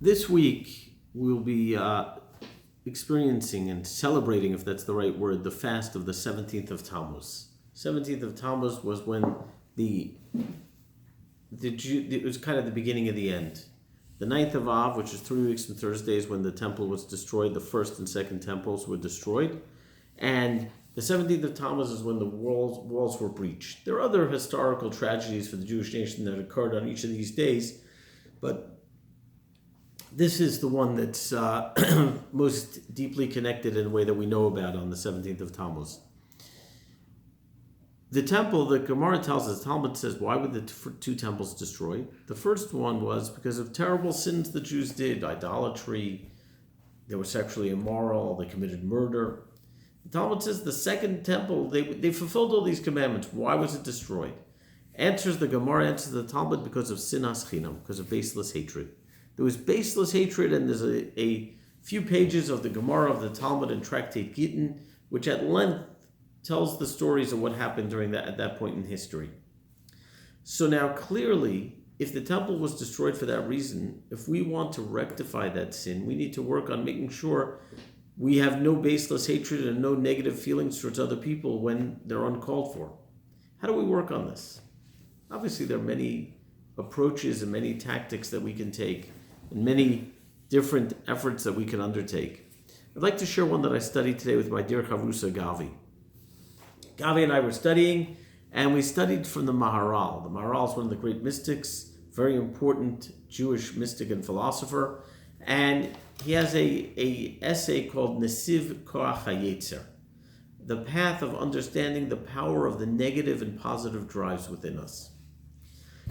This week, we'll be experiencing and celebrating, if that's the right word, the fast of the 17th of Tammuz. 17th of Tammuz was when it was kind of the beginning of the end. The 9th of Av, which is 3 weeks from Thursday, is when the temple was destroyed. The first and second temples were destroyed. And the 17th of Tammuz is when the walls were breached. There are other historical tragedies for the Jewish nation that occurred on each of these days, but this is the one that's most deeply connected in a way that we know about on the 17th of Tammuz. The temple, the Gemara tells us, Talmud says, why were the two temples destroyed? The first one was because of terrible sins the Jews did, idolatry, they were sexually immoral, they committed murder. The Talmud says the second temple, they fulfilled all these commandments. Why was it destroyed? The Gemara answers the Talmud because of sinas chinam, because of baseless hatred. There was baseless hatred, and there's a few pages of the Gemara of the Talmud and Tractate Gittin, which at length tells the stories of what happened at that point in history. So now clearly, if the temple was destroyed for that reason, if we want to rectify that sin, we need to work on making sure we have no baseless hatred and no negative feelings towards other people when they're uncalled for. How do we work on this? Obviously, there are many approaches and many tactics that we can take, and many different efforts that we can undertake. I'd like to share one that I studied today with my dear Chavrusa Gavi. Gavi and I were studying, and we studied from the Maharal. The Maharal is one of the great mystics, very important Jewish mystic and philosopher, and he has a essay called Nesiv Koach HaYetzer, the path of understanding the power of the negative and positive drives within us.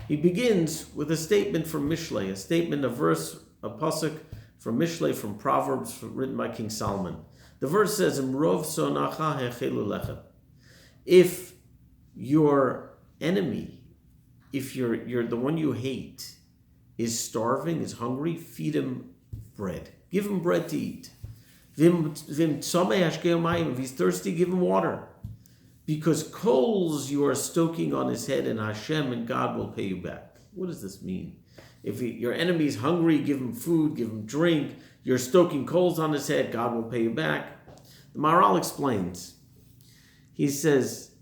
He begins with a statement from Mishlei, a verse, a pasuk from Mishlei, from Proverbs, written by King Solomon. The verse says, "Imrov sonacha hechelu lechem." If your enemy, if you're the one you hate, is starving, is hungry, feed him bread. Give him bread to eat. If he's thirsty, give him water. Because coals you are stoking on his head, and Hashem and God will pay you back. What does this mean? If your enemy is hungry, give him food, give him drink. You're stoking coals on his head, God will pay you back. The Maharal explains. He says,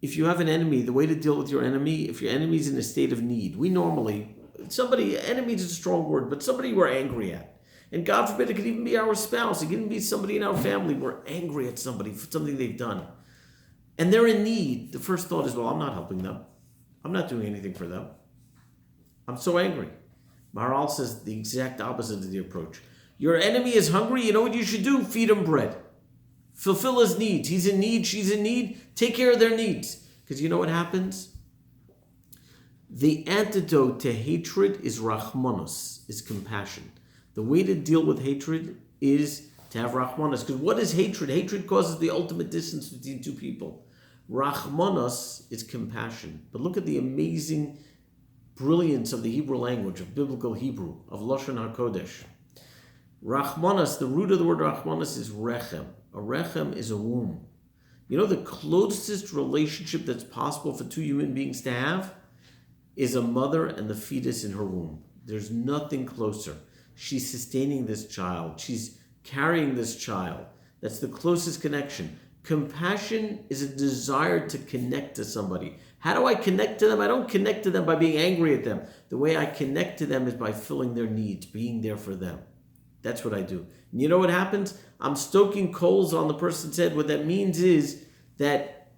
if you have an enemy, the way to deal with your enemy, if your enemy is in a state of need, enemy is a strong word, but somebody we're angry at. And God forbid, it could even be our spouse, it could even be somebody in our family. We're angry at somebody for something they've done. And they're in need. The first thought is, well, I'm not helping them. I'm not doing anything for them. I'm so angry. Maharal says the exact opposite of the approach. Your enemy is hungry, you know what you should do? Feed him bread. Fulfill his needs. He's in need, she's in need. Take care of their needs. Because you know what happens? The antidote to hatred is rachmanos, is compassion. The way to deal with hatred is to have rachmanos. Because what is hatred? Hatred causes the ultimate distance between two people. Rachmanos is compassion. But look at the amazing brilliance of the Hebrew language, of biblical Hebrew, of Lashon HaKodesh. Rachmanos, the root of the word rachmanos is rechem. A rechem is a womb. You know, the closest relationship that's possible for two human beings to have is a mother and the fetus in her womb. There's nothing closer. She's sustaining this child. She's carrying this child. That's the closest connection. Compassion is a desire to connect to somebody. How do I connect to them? I don't connect to them by being angry at them. The way I connect to them is by filling their needs, being there for them. That's what I do. And you know what happens? I'm stoking coals on the person's head. What that means is that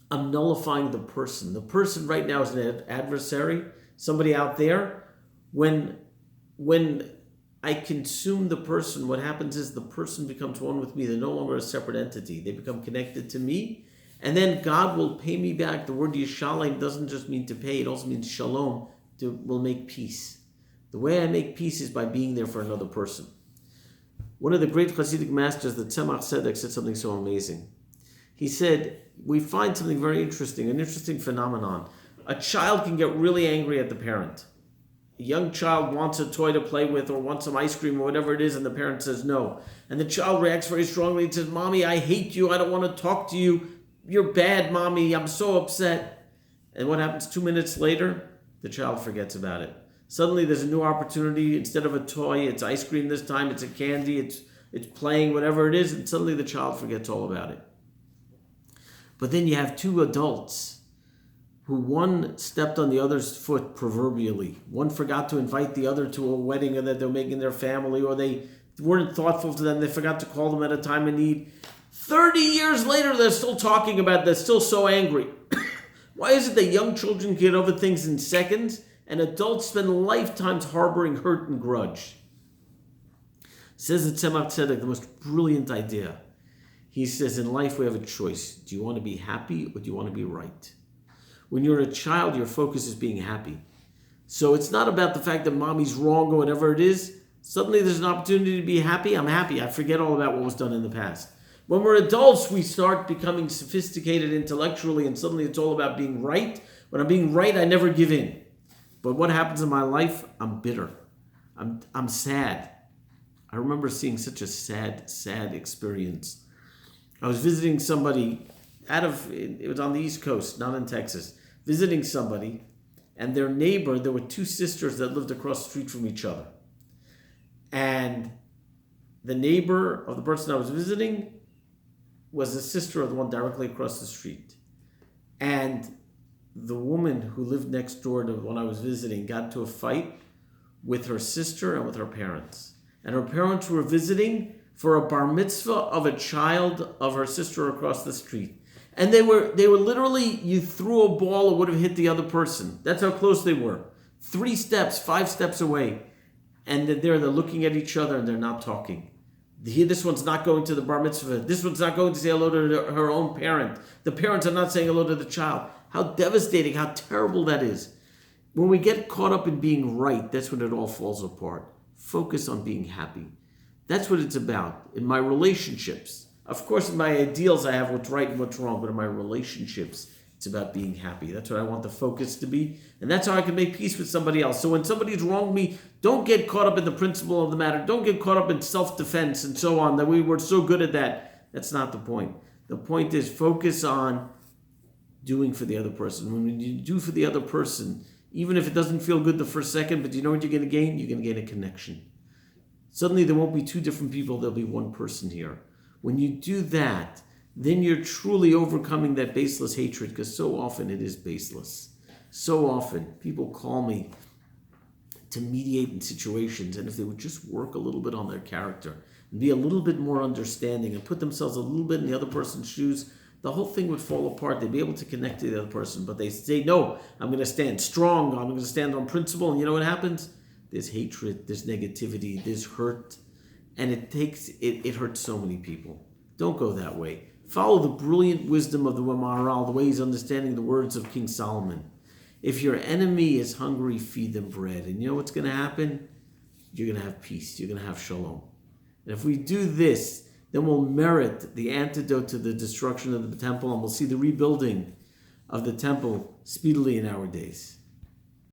I'm nullifying the person. The person right now is an adversary, somebody out there. When I consume the person, what happens is the person becomes one with me. They're no longer a separate entity. They become connected to me. And then God will pay me back. The word Yishalem doesn't just mean to pay. It also means shalom, will make peace. The way I make peace is by being there for another person. One of the great Hasidic masters, the Tzemach Tzedek, said something so amazing. He said, we find something very interesting, an interesting phenomenon. A child can get really angry at the parent. A young child wants a toy to play with or wants some ice cream or whatever it is, and the parent says no. And the child reacts very strongly and says, Mommy, I hate you. I don't want to talk to you. You're bad, Mommy. I'm so upset. And what happens 2 minutes later? The child forgets about it. Suddenly there's a new opportunity. Instead of a toy, it's ice cream this time, it's a candy, it's playing, whatever it is, and suddenly the child forgets all about it. But then you have two adults who one stepped on the other's foot proverbially. One forgot to invite the other to a wedding that they're making their family, or they weren't thoughtful to them. They forgot to call them at a time of need. 30 years later, they're still talking about it. They're still so angry. Why is it that young children get over things in seconds and adults spend lifetimes harboring hurt and grudge? Says the Tzemach Tzedek, the most brilliant idea. He says, in life we have a choice. Do you want to be happy or do you want to be right? When you're a child, your focus is being happy. So it's not about the fact that mommy's wrong or whatever it is. Suddenly there's an opportunity to be happy. I'm happy. I forget all about what was done in the past. When we're adults, we start becoming sophisticated intellectually, and suddenly it's all about being right. When I'm being right, I never give in. But what happens in my life? I'm bitter. I'm sad. I remember seeing such a sad experience. I was visiting somebody it was on the East Coast, not in Texas, visiting somebody, and their neighbor, there were two sisters that lived across the street from each other. And the neighbor of the person I was visiting was the sister of the one directly across the street. And the woman who lived next door to the one I was visiting got into a fight with her sister and with her parents. And her parents were visiting for a bar mitzvah of a child of her sister across the street. And they were literally, you threw a ball, it would have hit the other person. That's how close they were. 3 steps, 5 steps away. And they're looking at each other and they're not talking. This one's not going to the bar mitzvah. This one's not going to say hello to her own parent. The parents are not saying hello to the child. How devastating, how terrible that is. When we get caught up in being right, that's when it all falls apart. Focus on being happy. That's what it's about. In my relationships, of course, in my ideals, I have what's right and what's wrong, but in my relationships, it's about being happy. That's what I want the focus to be. And that's how I can make peace with somebody else. So when somebody's wronged me, don't get caught up in the principle of the matter. Don't get caught up in self-defense and so on, that we were so good at that. That's not the point. The point is focus on doing for the other person. When you do for the other person, even if it doesn't feel good the first second, but you know what you're going to gain? You're going to gain a connection. Suddenly there won't be 2 different people. There'll be one person here. When you do that, then you're truly overcoming that baseless hatred, because so often it is baseless. So often people call me to mediate in situations, and if they would just work a little bit on their character and be a little bit more understanding and put themselves a little bit in the other person's shoes, the whole thing would fall apart. They'd be able to connect to the other person, but they say, no, I'm going to stand strong, I'm going to stand on principle, and you know what happens? There's hatred, there's negativity, there's hurt, and it hurts so many people. Don't go that way. Follow the brilliant wisdom of the Maharal, the way he's understanding the words of King Solomon. If your enemy is hungry, feed them bread. And you know what's going to happen? You're going to have peace. You're going to have shalom. And if we do this, then we'll merit the antidote to the destruction of the temple, and we'll see the rebuilding of the temple speedily in our days.